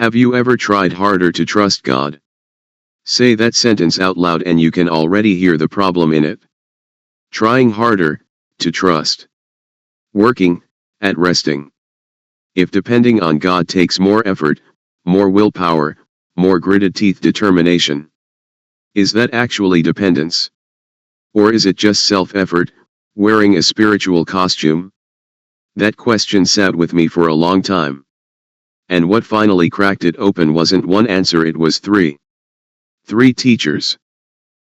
Have you ever tried harder to trust God? Say that sentence out loud and you can already hear the problem in it. Trying harder, to trust. Working, at resting. If depending on God takes more effort, more willpower, more gritted teeth determination. Is that actually dependence? Or is it just self-effort, wearing a spiritual costume? That question sat with me for a long time. And what finally cracked it open wasn't one answer, it was three. Three teachers.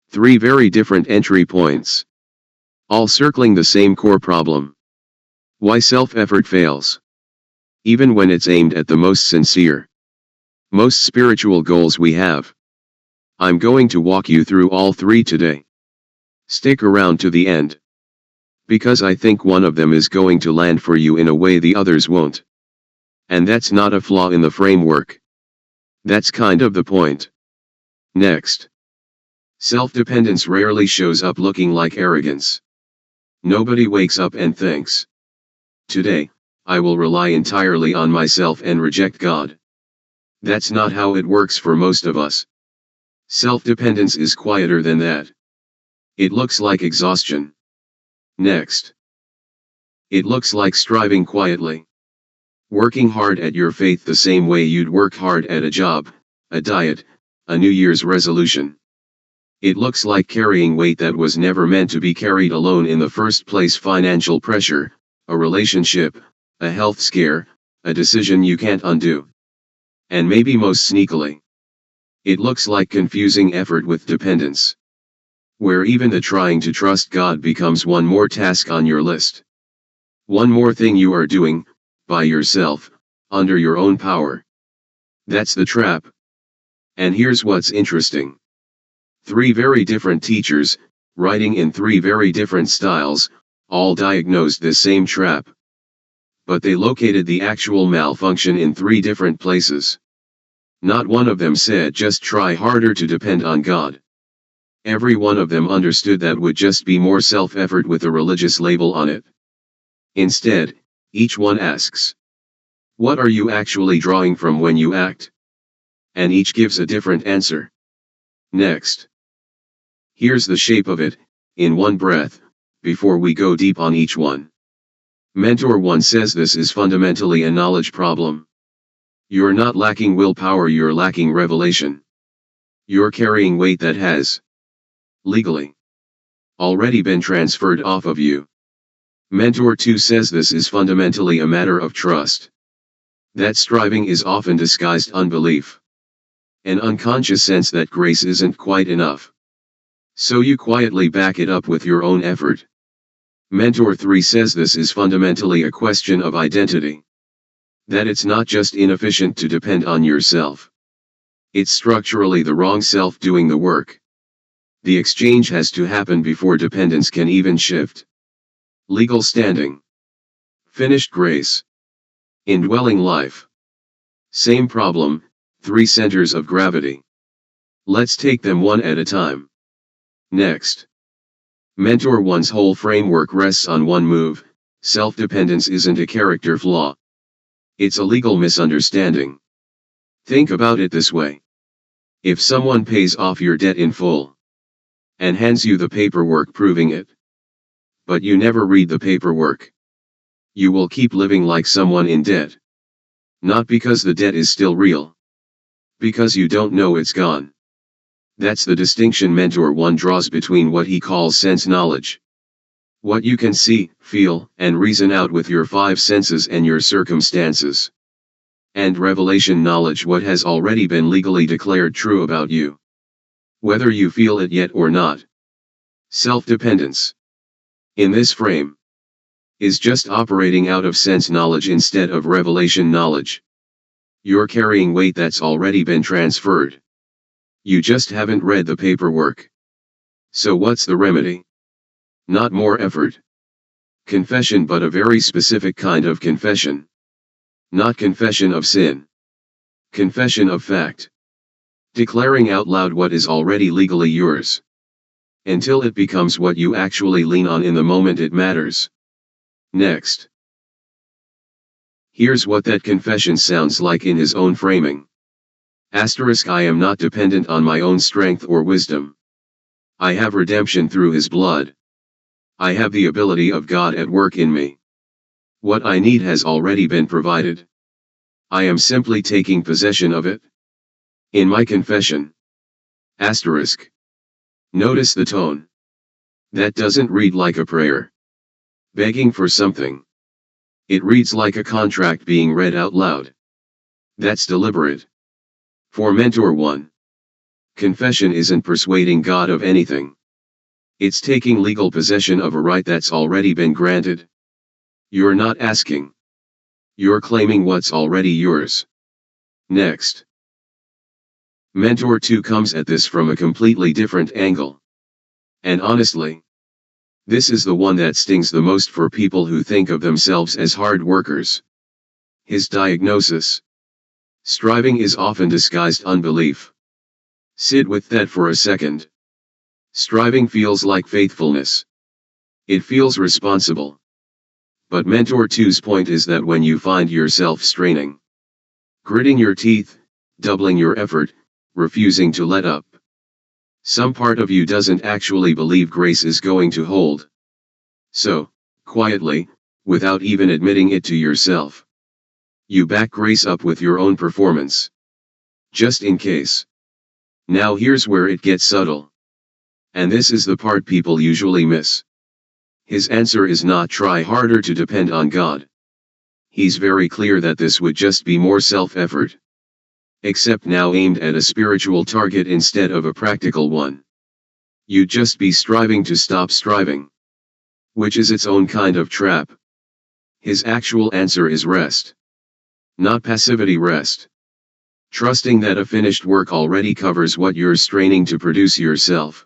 Three very different entry points. All circling the same core problem. Why self-effort fails. Even when it's aimed at the most sincere, most spiritual goals we have. I'm going to walk you through all three today. Stick around to the end. Because I think one of them is going to land for you in a way the others won't. And that's not a flaw in the framework. That's kind of the point. Next. Self-dependence rarely shows up looking like arrogance. Nobody wakes up and thinks, today, I will rely entirely on myself and reject God. That's not how it works for most of us. Self-dependence is quieter than that. It looks like exhaustion. Next. It looks like striving quietly. Working hard at your faith the same way you'd work hard at a job, a diet, a New Year's resolution. It looks like carrying weight that was never meant to be carried alone in the first place: financial pressure, a relationship, a health scare, a decision you can't undo. And maybe most sneakily, it looks like confusing effort with dependence. Where even the trying to trust God becomes one more task on your list. One more thing you are doing, by yourself, under your own power. That's the trap. And here's what's interesting. Three very different teachers, writing in three very different styles, all diagnosed this same trap. But they located the actual malfunction in three different places. Not one of them said just try harder to depend on God. Every one of them understood that would just be more self-effort with a religious label on it. Instead, each one asks, what are you actually drawing from when you act? And each gives a different answer. Next. Here's the shape of it, in one breath, before we go deep on each one. Mentor 1 says this is fundamentally a knowledge problem. You're not lacking willpower, you're lacking revelation. You're carrying weight that has, legally, already been transferred off of you. Mentor 2 says this is fundamentally a matter of trust. That striving is often disguised unbelief. An unconscious sense that grace isn't quite enough. So you quietly back it up with your own effort. Mentor 3 says this is fundamentally a question of identity. That it's not just inefficient to depend on yourself. It's structurally the wrong self doing the work. The exchange has to happen before dependence can even shift. Legal standing. Finished grace. Indwelling life. Same problem, three centers of gravity. Let's take them one at a time. Next. Mentor 1's whole framework rests on one move: self-dependence isn't a character flaw. It's a legal misunderstanding. Think about it this way. If someone pays off your debt in full, and hands you the paperwork proving it, but you never read the paperwork, you will keep living like someone in debt. Not because the debt is still real. Because you don't know it's gone. That's the distinction Mentor 1 draws between what he calls sense knowledge. What you can see, feel, and reason out with your five senses and your circumstances. And revelation knowledge, what has already been legally declared true about you. Whether you feel it yet or not. Self-dependence, in this frame, is just operating out of sense knowledge instead of revelation knowledge. You're carrying weight that's already been transferred. You just haven't read the paperwork. So what's the remedy? Not more effort. Confession, but a very specific kind of confession. Not confession of sin. Confession of fact. Declaring out loud what is already legally yours. Until it becomes what you actually lean on in the moment it matters. Next. Here's what that confession sounds like in his own framing. I am not dependent on my own strength or wisdom. I have redemption through his blood. I have the ability of God at work in me. What I need has already been provided. I am simply taking possession of it. In my confession. Asterisk. Notice the tone. That doesn't read like a prayer. Begging for something. It reads like a contract being read out loud. That's deliberate. For Mentor 1. Confession isn't persuading God of anything. It's taking legal possession of a right that's already been granted. You're not asking. You're claiming what's already yours. Next. Mentor 2 comes at this from a completely different angle. And honestly, this is the one that stings the most for people who think of themselves as hard workers. His diagnosis. Striving is often disguised unbelief. Sit with that for a second. Striving feels like faithfulness. It feels responsible. But Mentor 2's point is that when you find yourself straining, gritting your teeth, doubling your effort, refusing to let up, some part of you doesn't actually believe grace is going to hold. So, quietly, without even admitting it to yourself, you back grace up with your own performance. Just in case. Now here's where it gets subtle. And this is the part people usually miss. His answer is not try harder to depend on God. He's very clear that this would just be more self-effort. Except now aimed at a spiritual target instead of a practical one. You'd just be striving to stop striving. Which is its own kind of trap. His actual answer is rest. Not passivity rest. Trusting that a finished work already covers what you're straining to produce yourself.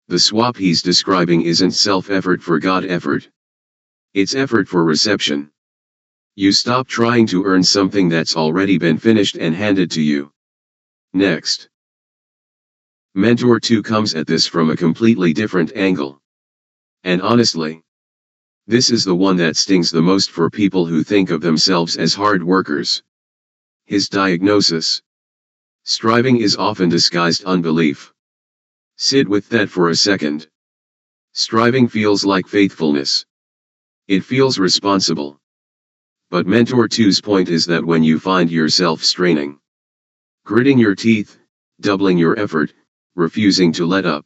The swap he's describing isn't self-effort for God effort. It's effort for reception. You stop trying to earn something that's already been finished and handed to you. Next. Mentor 2 comes at this from a completely different angle. And honestly, this is the one that stings the most for people who think of themselves as hard workers. His diagnosis. Striving is often disguised unbelief. Sit with that for a second. Striving feels like faithfulness. It feels responsible. But Mentor 2's point is that when you find yourself straining, gritting your teeth, doubling your effort, refusing to let up,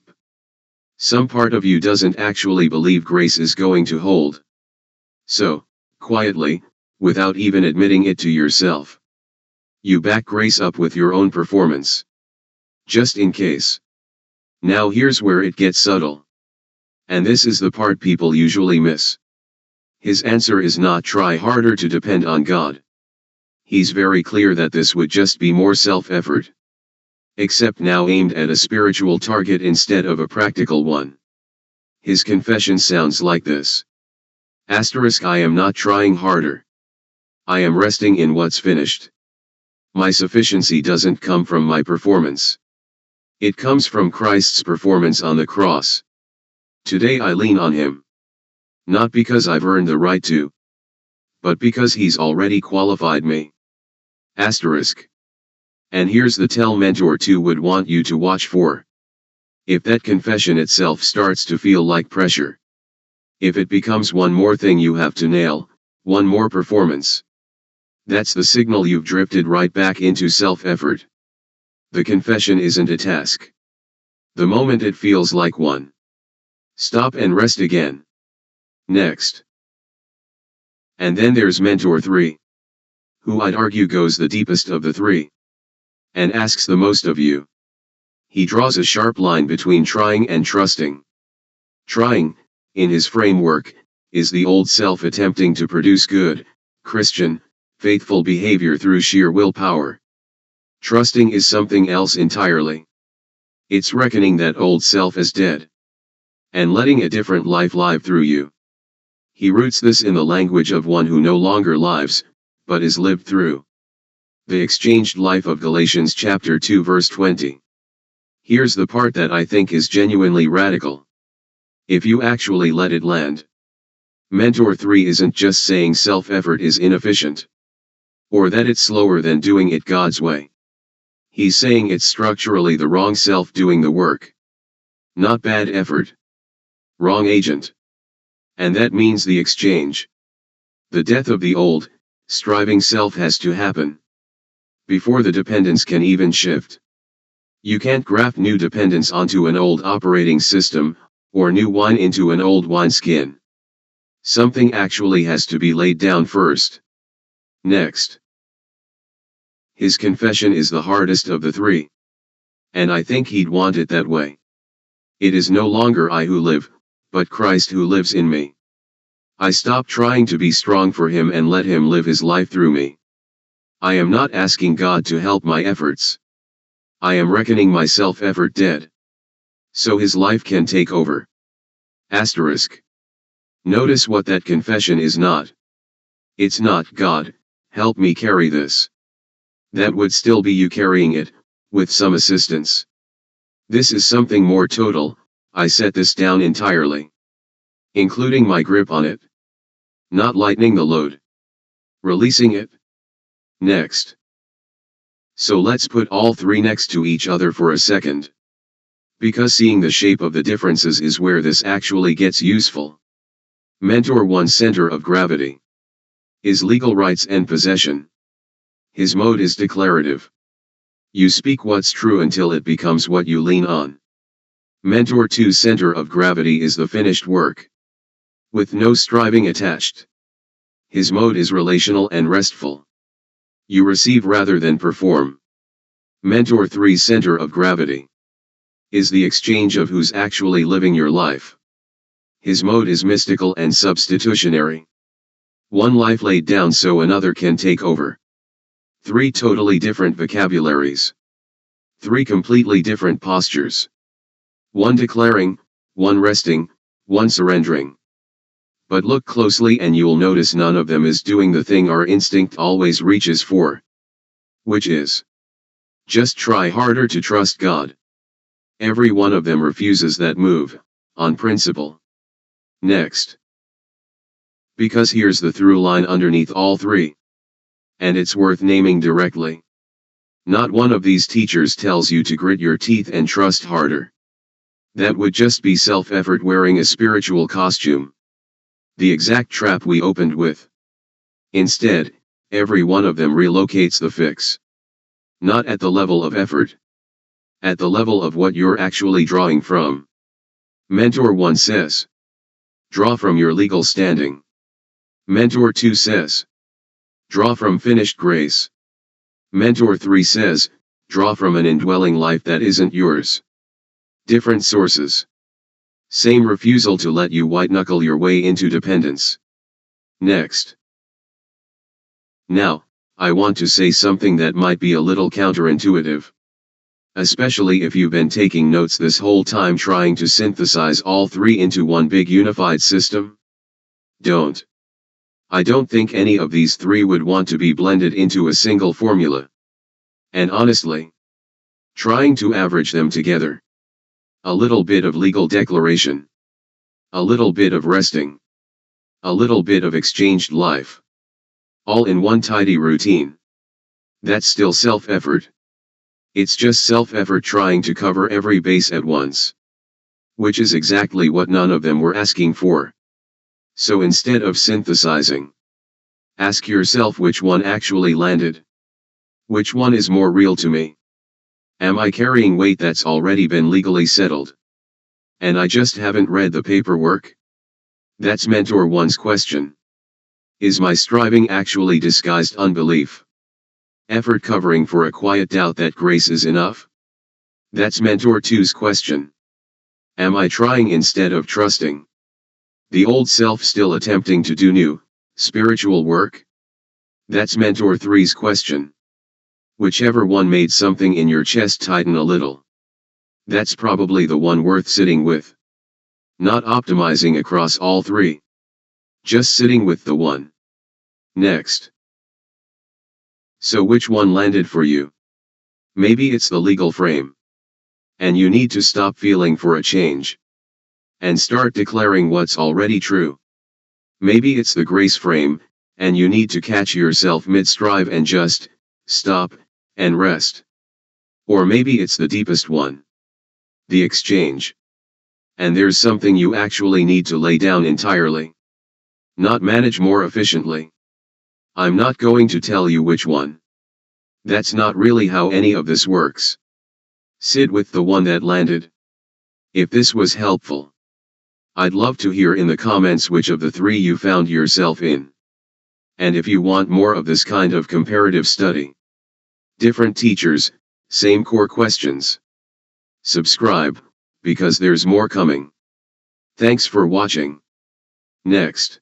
some part of you doesn't actually believe grace is going to hold. So, quietly, without even admitting it to yourself, you back grace up with your own performance. Just in case. Now here's where it gets subtle. And this is the part people usually miss. His answer is not try harder to depend on God. He's very clear that this would just be more self-effort. Except now aimed at a spiritual target instead of a practical one. His confession sounds like this. I am not trying harder. I am resting in what's finished. My sufficiency doesn't come from my performance. It comes from Christ's performance on the cross. Today I lean on him. Not because I've earned the right to, but because he's already qualified me. And here's the tell Mentor 2 would want you to watch for. If that confession itself starts to feel like pressure. If it becomes one more thing you have to nail, one more performance. That's the signal you've drifted right back into self-effort. The confession isn't a task. The moment it feels like one. Stop and rest again. Next. And then there's Mentor 3. Who I'd argue goes the deepest of the three. And asks the most of you. He draws a sharp line between trying and trusting. Trying, in his framework, is the old self attempting to produce good, Christian, faithful behavior through sheer willpower. Trusting is something else entirely. It's reckoning that old self as dead. And letting a different life live through you. He roots this in the language of one who no longer lives, but is lived through. The exchanged life of Galatians chapter 2 verse 20. Here's the part that I think is genuinely radical. If you actually let it land. Mentor 3 isn't just saying self-effort is inefficient. Or that it's slower than doing it God's way. He's saying it's structurally the wrong self doing the work. Not bad effort. Wrong agent. And that means the exchange. The death of the old, striving self has to happen. Before the dependence can even shift. You can't graft new dependence onto an old operating system, or new wine into an old wineskin. Something actually has to be laid down first. Next. His confession is the hardest of the three. And I think he'd want it that way. It is no longer I who live, but Christ who lives in me. I stop trying to be strong for him and let him live his life through me. I am not asking God to help my efforts. I am reckoning my self-effort dead. So his life can take over. Asterisk. Notice what that confession is not. It's not, God, help me carry this. That would still be you carrying it, with some assistance. This is something more total. I set this down entirely. Including my grip on it. Not lightening the load. Releasing it. Next. So let's put all three next to each other for a second. Because seeing the shape of the differences is where this actually gets useful. Mentor 1's center of gravity is legal rights and possession. His mode is declarative. You speak what's true until it becomes what you lean on. Mentor 2's center of gravity is the finished work. With no striving attached. His mode is relational and restful. You receive rather than perform. Mentor 3's center of gravity is the exchange of who's actually living your life. His mode is mystical and substitutionary. One life laid down so another can take over. Three totally different vocabularies. Three completely different postures. One declaring, one resting, one surrendering. But look closely and you'll notice none of them is doing the thing our instinct always reaches for. Which is, just try harder to trust God. Every one of them refuses that move, on principle. Next. Because here's the through line underneath all three. And it's worth naming directly. Not one of these teachers tells you to grit your teeth and trust harder. That would just be self-effort wearing a spiritual costume. The exact trap we opened with. Instead, every one of them relocates the fix. Not at the level of effort. At the level of what you're actually drawing from. Mentor 1 says. Draw from your legal standing. Mentor 2 says. Draw from finished grace. Mentor 3 says, draw from an indwelling life that isn't yours. Different sources. Same refusal to let you white-knuckle your way into dependence. Next. Now, I want to say something that might be a little counterintuitive. Especially if you've been taking notes this whole time trying to synthesize all three into one big unified system. Don't. I don't think any of these three would want to be blended into a single formula. And honestly, trying to average them together. A little bit of legal declaration. A little bit of resting. A little bit of exchanged life. All in one tidy routine. That's still self-effort. It's just self-effort trying to cover every base at once. Which is exactly what none of them were asking for. So instead of synthesizing, ask yourself which one actually landed. Which one is more real to me? Am I carrying weight that's already been legally settled? And I just haven't read the paperwork? That's Mentor 1's question. Is my striving actually disguised unbelief? Effort covering for a quiet doubt that grace is enough? That's Mentor 2's question. Am I trying instead of trusting? The old self still attempting to do new, spiritual work? That's Mentor 3's question. Whichever one made something in your chest tighten a little. That's probably the one worth sitting with. Not optimizing across all three. Just sitting with the one. Next. So which one landed for you? Maybe it's the legal frame. And you need to stop feeling for a change. And start declaring what's already true. Maybe it's the grace frame, and you need to catch yourself mid-strive and just stop and rest. Or maybe it's the deepest one. The exchange. And there's something you actually need to lay down entirely. Not manage more efficiently. I'm not going to tell you which one. That's not really how any of this works. Sit with the one that landed. If this was helpful, I'd love to hear in the comments which of the three you found yourself in. And if you want more of this kind of comparative study, different teachers, same core questions, subscribe, because there's more coming. Thanks for watching. Next.